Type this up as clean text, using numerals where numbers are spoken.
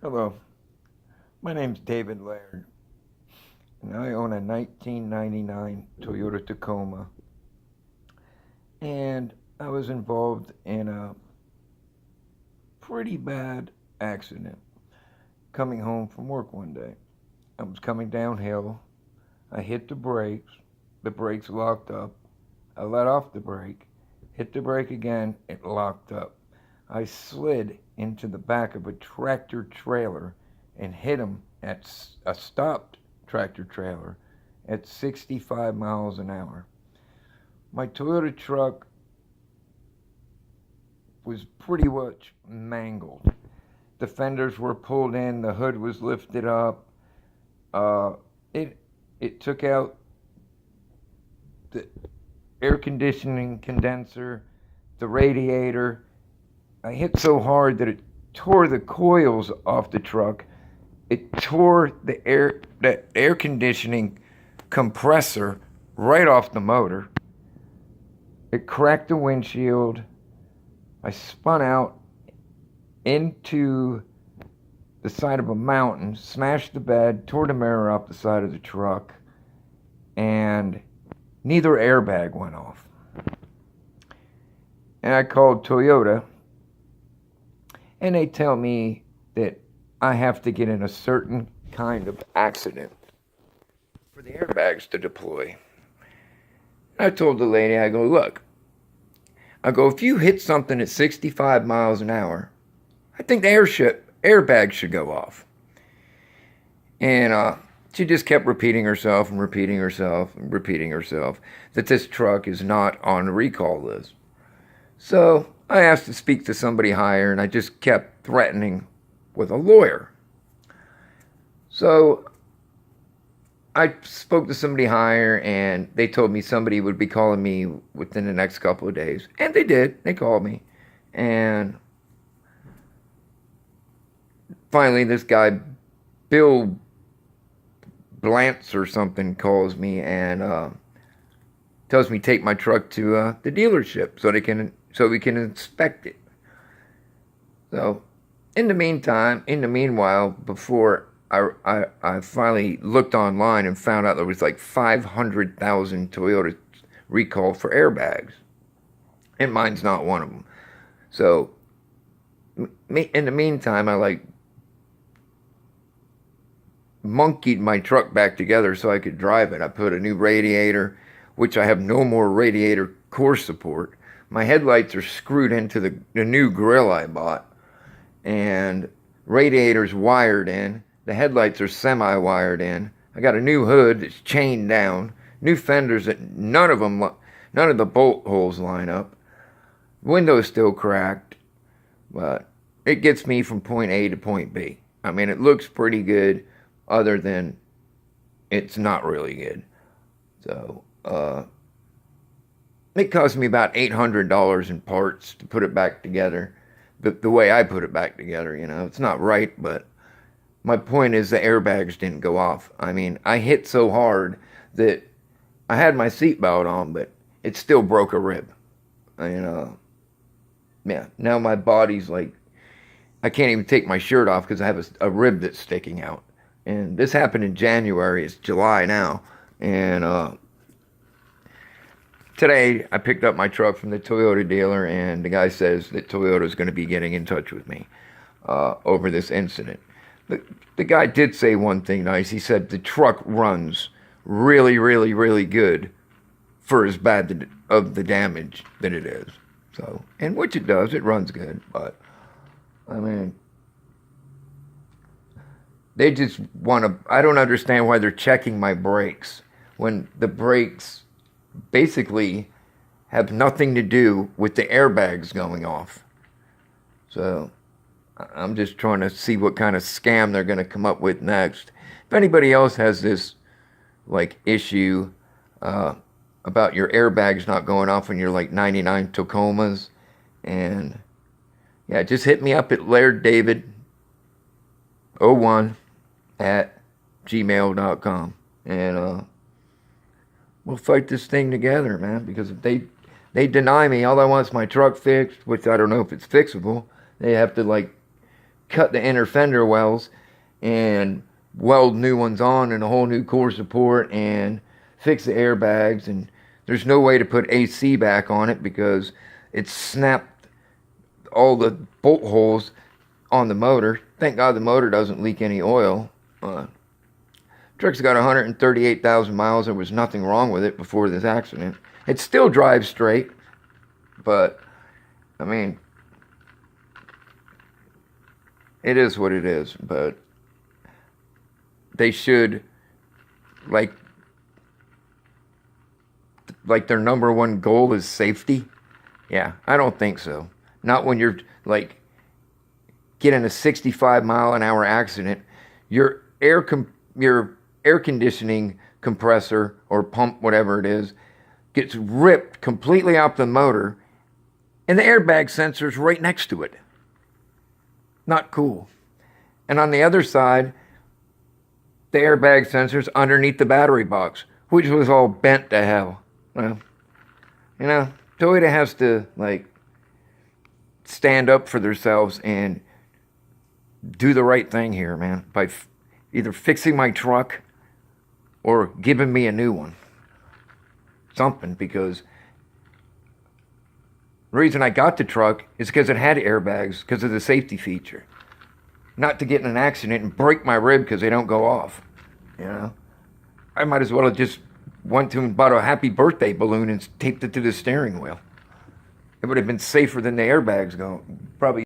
Hello, my name's David Laird, and I own a 1999 Toyota Tacoma. And I was involved in a pretty bad accident coming home from work one day. I was coming downhill. I hit the brakes locked up. I let off the brake, hit the brake again, it locked up. I slid into the back of a tractor trailer and hit him at a stopped tractor trailer at 65 miles an hour. My Toyota truck was pretty much mangled. The fenders were pulled in, the hood was lifted up. Uh, it it took out the air conditioning condenser, the radiator. I hit so hard that it tore the coils off the truck. It tore the air conditioning compressor right off the motor. It cracked the windshield. I spun out into the side of a mountain, smashed the bed, tore the mirror off the side of the truck, and neither airbag went off. And I called Toyota, and they tell me that I have to get in a certain kind of accident for the airbags to deploy. I told the lady, I go, look, if you hit something at 65 miles an hour, I think the airbag should go off. And she just kept repeating herself and repeating herself and repeating herself that this truck is not on the recall list. So I asked to speak to somebody higher, and I just kept threatening with a lawyer. So I spoke to somebody higher, and they told me somebody would be calling me within the next couple of days. And they did. They called me. And finally, this guy, Bill Blantz or something, calls me and tells me take my truck to the dealership so we can inspect it. So, in the meanwhile, before I finally looked online and found out there was like 500,000 Toyota recalled for airbags, and mine's not one of them. So, in the meantime, I monkeyed my truck back together so I could drive it. I put a new radiator, which I have no more radiator core support. My headlights are screwed into the new grill I bought, and radiator's wired in. The headlights are semi-wired in. I got a new hood that's chained down. New fenders that none of the bolt holes line up. Window's still cracked, but it gets me from point A to point B. I mean, it looks pretty good, other than it's not really good. So, it cost me about $800 in parts to put it back together. The way I put it back together, it's not right, but my point is the airbags didn't go off. I mean, I hit so hard that I had my seatbelt on, but it still broke a rib. Yeah, now my body's like, I can't even take my shirt off because I have a rib that's sticking out. And this happened in January. It's July now. And today I picked up my truck from the Toyota dealer, and the guy says that Toyota is going to be getting in touch with me over this incident. The guy did say one thing nice. He said the truck runs really, really, really good for as bad of the damage that it is. So, and which it does. It runs good. But, I mean, they just want to, I don't understand why they're checking my brakes when the brakes basically have nothing to do with the airbags going off. So I'm just trying to see what kind of scam they're going to come up with next. If anybody else has this issue about your airbags not going off when you're 99 Tacomas, and yeah, just hit me up at lairddavid01 at gmail.com, and we'll fight this thing together, man, because if they deny me, all I want is my truck fixed, which I don't know if it's fixable. They have to cut the inner fender wells and weld new ones on and a whole new core support and fix the airbags. And there's no way to put AC back on it because it snapped all the bolt holes on the motor. Thank God the motor doesn't leak any oil. Truck's got 138,000 miles. There was nothing wrong with it before this accident. It still drives straight, but I mean, it is what it is. But they should, like their number one goal is safety. Yeah, I don't think so. Not when you're like getting a 65-mile-an-hour accident. Your air conditioning compressor or pump, whatever it is, gets ripped completely off the motor, and the airbag sensor's right next to it. Not cool. And on the other side, the airbag sensor's underneath the battery box, which was all bent to hell. Well, you know, Toyota has to, like, stand up for themselves and do the right thing here, man, by either fixing my truck or giving me a new one. Something, because the reason I got the truck is because it had airbags because of the safety feature. Not to get in an accident and break my rib because they don't go off. You know? I might as well have just went to and bought a happy birthday balloon and taped it to the steering wheel. It would have been safer than the airbags go. Probably